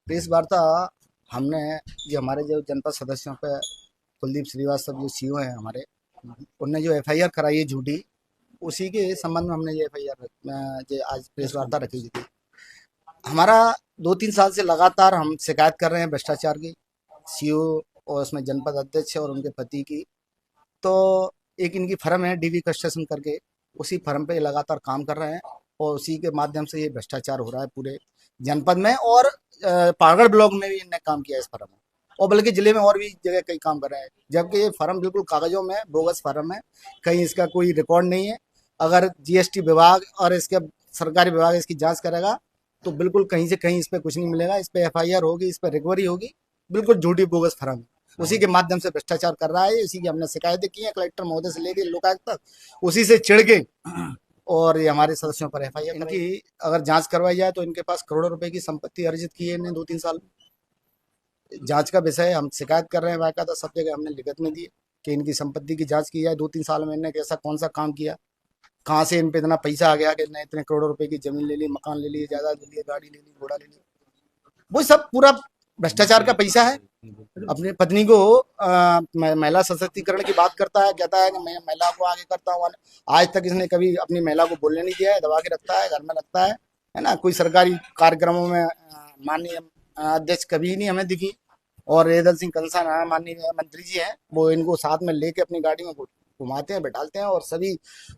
Press वार्ता हमने जो हमारे जो जनपद सदस्यों पे कुलदीप श्रीवास्तव जो सीईओ हैं हमारे, उनने जो एफआईआर कराई है झूठी, उसी के संबंध में हमने ये एफआईआर जो आज प्रेस वार्ता रखी थी। हमारा 2-3 साल से लगातार हम शिकायत कर रहे हैं भ्रष्टाचार की, सीईओ और उसमें जनपद अध्यक्ष और उनके पति की। तो एक इनकी फर्म है डीवी कंस्ट्रक्शन करके, उसी फर्म पे ये लगातार काम कर रहे हैं और उसी के माध्यम से ये भ्रष्टाचार हो रहा है पूरे जनपद में। और पागड़ ब्लॉक में भी इनने काम किया है इस फर्म में, और बल्कि जिले में और भी जगह कई काम कर रहे हैं, जबकि ये फर्म बिल्कुल कागजों में बोगस फर्म है, कहीं इसका कोई रिकॉर्ड नहीं है। अगर जीएसटी विभाग और इसके सरकारी विभाग इसकी जांच करेगा तो बिल्कुल कहीं से कहीं इस पे कुछ नहीं मिलेगा। इस पे एफआईआर होगी, इस पे रिकवरी होगी, बिल्कुल झूठी बोगस फर्म है। उसी के माध्यम से भ्रष्टाचार कर रहा है, इसी की हमने शिकायतें की हैं कलेक्टर महोदय से लेकर लोकायुक्त तक, उसी से चिढ़ के और ये हमारे सदस्यों पर एफआईआर इनकी अगर जांच करवाई जाए तो इनके पास करोड़ों रुपए की संपत्ति अर्जित की है इन्हें 2-3 साल में। जांच का विषय हम शिकायत कर रहे हैं, बाकायदा सब जगह हमने लिखित में दी कि इनकी संपत्ति की जांच की जाए। 2-3 साल में इन्हें ऐसा कौन सा काम किया, कहाँ से इन पे इतना पैसा आ गया कि इन्हें इतने करोड़ों रुपए की जमीन ले ली, मकान ले लिए, जायदाद ले लिए, गाड़ी ले ली, घोड़ा ले लिया। वो सब पूरा भ्रष्टाचार का पैसा है। अपनी पत्नी को महिला सशक्तिकरण की बात करता है, कहता है कि मैं महिला को आगे करता हूँ। आज तक इसने कभी अपनी महिला को बोलने नहीं दिया है, दबा के रखता है, घर में रखता है ना। कोई सरकारी कार्यक्रमों में माननीय अध्यक्ष कभी नहीं हमें दिखी। और रेदल सिंह कंसाना माननीय मंत्री जी हैं, वो इनको साथ में लेके अपनी गाड़ी में घुमाते हैं, बैठालते हैं और सभी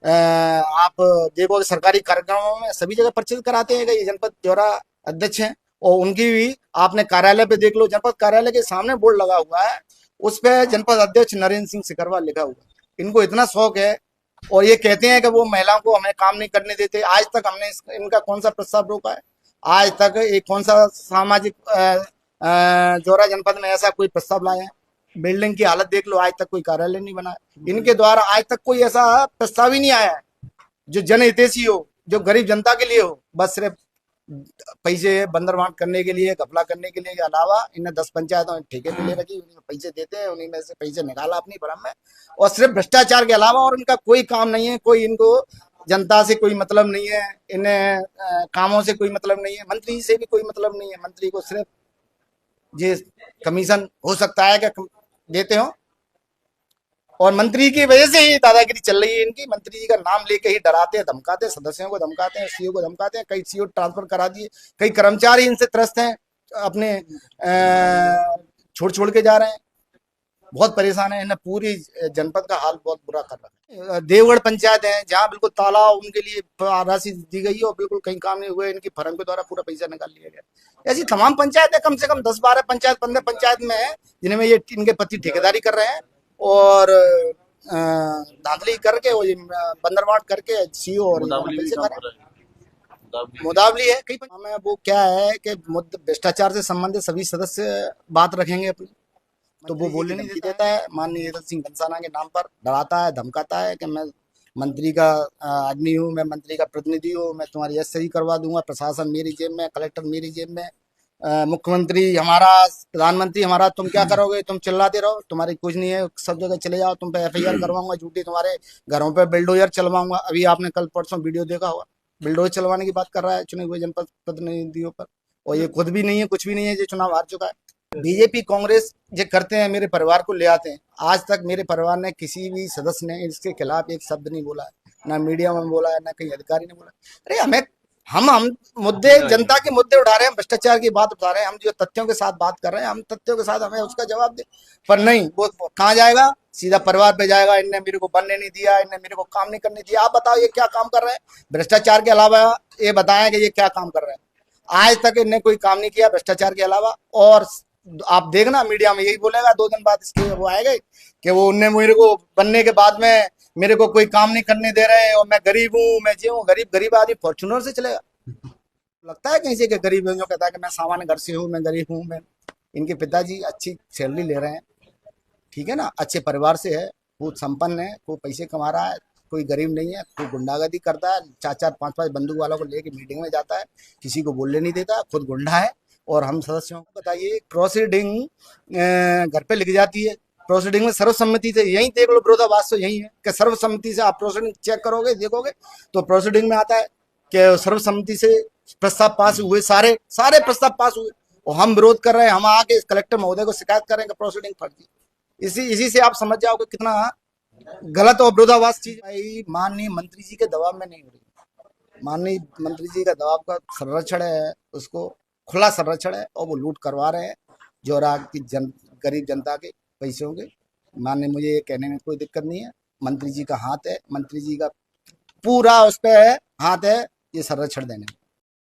आप देखोगे सरकारी कार्यक्रमों में सभी जगह परिचित कराते हैं कि ये जनपद ब्यौरा अध्यक्ष हैं। और उनकी भी आपने कार्यालय पे देख लो, जनपद कार्यालय के सामने बोर्ड लगा हुआ है, उस पे जनपद अध्यक्ष नरेंद्र सिंह सिकरवार लिखा हुआ है। इनको इतना शौक है और ये कहते हैं कि वो महिलाओं को हमें काम नहीं करने देते। आज तक हमने इनका कौन सा प्रस्ताव रोका है? आज तक एक कौन सा सामाजिक जोरा जनपद में ऐसा कोई प्रस्ताव लाया है? बिल्डिंग की हालत देख लो, आज तक कोई कार्यालय नहीं बना है इनके द्वारा। आज तक कोई ऐसा प्रस्ताव ही नहीं आया है जो जनहितैषी हो, जो गरीब जनता के लिए हो। बस सिर्फ पैसे बंदरबांट करने के लिए, घपला करने के लिए के अलावा इन्हें 10 पंचायतों में ठेके पे ले रखी, उन्हीं में पैसे देते हैं, उन्हीं में से पैसे निकाला अपनी फर्म में, और सिर्फ भ्रष्टाचार के अलावा और इनका कोई काम नहीं है। कोई इनको जनता से कोई मतलब नहीं है, इन्हें कामों से कोई मतलब नहीं है, मंत्री से भी कोई मतलब नहीं है। मंत्री को सिर्फ ये कमीशन हो सकता है कि देते हो, और मंत्री की वजह से ही दादागिरी चल रही है इनकी। मंत्री जी का नाम लेके ही डराते हैं, धमकाते हैं, सदस्यों को धमकाते हैं, सीईओ को धमकाते हैं। कई सीईओ ट्रांसफर करा दिए, कई कर्मचारी इनसे त्रस्त हैं, अपने छोड़ छोड़ के जा रहे हैं, बहुत परेशान है। इन्हें पूरी जनपद का हाल बहुत बुरा कर रखा है। देवगढ़ पंचायत है जहाँ बिल्कुल तालाब उनके लिए राशि दी गई है और बिल्कुल कहीं काम नहीं हुए, इनकी फर्म के द्वारा पूरा पैसा निकाल लिया गया। ऐसी तमाम पंचायतें, कम से कम 10-12 पंचायत, 15 पंचायत में है जिनमें ये इनके पति ठेकेदारी कर रहे हैं और धांधली करके वो बंदरबांट करके सीईओ और मुदावली है कई में। वो क्या है कि भ्रष्टाचार से संबंधित सभी सदस्य बात रखेंगे अपनी, तो वो बोलने नहीं देता है। माननीय रेदल सिंह कंसाना के नाम पर डराता है, धमकाता है कि मैं मंत्री का आदमी हूँ, मैं मंत्री का प्रतिनिधि हूँ, मैं तुम्हारी एसआई करवा दूंगा, प्रशासन मेरी जेब में, कलेक्टर मेरी जेब में, मुख्यमंत्री हमारा, प्रधानमंत्री हमारा, तुम क्या करोगे? तुम चिल्लाते रहो, तुम्हारी कुछ नहीं है, सब जगह चले जाओ, तुम पे एफआईआर करवाऊंगा झूठी, तुम्हारे घरों पे बिल्डोजर चलवाऊंगा। अभी आपने कल परसों वीडियो देखा होगा, बिल्डोजर चलवाने की बात कर रहा है चुने हुए जनपद प्रतिनिधियों पर, और ये खुद भी नहीं है, कुछ भी नहीं है, ये चुनाव हार चुका है। बीजेपी कांग्रेस जो करते हैं, मेरे परिवार को ले आते हैं। आज तक मेरे परिवार ने, किसी भी सदस्य ने इसके खिलाफ एक शब्द नहीं बोला है, ना मीडिया में बोला है, ना कहीं अधिकारी ने बोला। अरे हमें हम मुद्दे, जनता के मुद्दे उठा रहे हैं, भ्रष्टाचार की बात उठा रहे हैं, हम जो तथ्यों के साथ बात कर रहे हैं, हम तथ्यों के साथ हमें उसका जवाब दे। पर नहीं, वो कहाँ जाएगा? सीधा परिवार पे जाएगा। इनने मेरे को बनने नहीं दिया, इनने मेरे को काम नहीं करने दिया। आप बताओ ये क्या काम कर रहे हैं भ्रष्टाचार के अलावा? ये बताएं कि ये क्या काम कर रहे हैं। आज तक इनने कोई काम नहीं किया भ्रष्टाचार के अलावा। और आप देखना मीडिया में यही बोलेगा 2 दिन बाद इसके वो आएगा कि वो उनने मेरे को बनने के बाद में मेरे को कोई काम नहीं करने दे रहे हैं और मैं गरीब हूँ, मैं जी हूँ। गरीब आदमी फॉर्चुनर से चलेगा? लगता है कहीं से कि गरीब है, जो कहता है कि मैं सामान्य घर से हूँ, मैं गरीब हूँ। मैं, इनके पिताजी अच्छी सैलरी ले रहे हैं, ठीक है ना, अच्छे परिवार से है, खूब संपन्न है, खूब पैसे कमा रहा है, कोई गरीब नहीं है, कोई गुंडागर्दी करता है, 4-4, 5-5 बंदूक वालों को लेके मीटिंग में जाता है, किसी को बोलने नहीं देता, खुद गुंडा है। और हम सदस्यों को बताइए, प्रोसीडिंग घर पे लिख जाती है, प्रोसीडिंग में सर्वसम्मति से, यही देख लो, विरोधाभास तो यही है कि सर्वसम्मति से आप प्रोसीडिंग चेक करोगे, देखोगे तो प्रोसीडिंग में आता है कि सर्वसम्मति से प्रस्ताव पास हुए, सारे प्रस्ताव पास हुए। और हम विरोध कर रहे हैं, हम आके कलेक्टर महोदय को शिकायत करेंगे, प्रोसीडिंग फर्जी। इसी इसी से आप समझ जाओगे कितना गलत और विरोधाभास चीज। भाई माननीय मंत्री जी के दबाव में नहीं हो रही, माननीय मंत्री जी का दबाव का संरक्षण है, उसको खुला संरक्षण है, और वो लूट करवा रहे हैं जोराग की गरीब जनता के पैसों के। माननीय, मुझे ये कहने में कोई दिक्कत नहीं है, मंत्री जी का हाथ है, मंत्री जी का पूरा उस पर हाथ है ये संरक्षण देने में।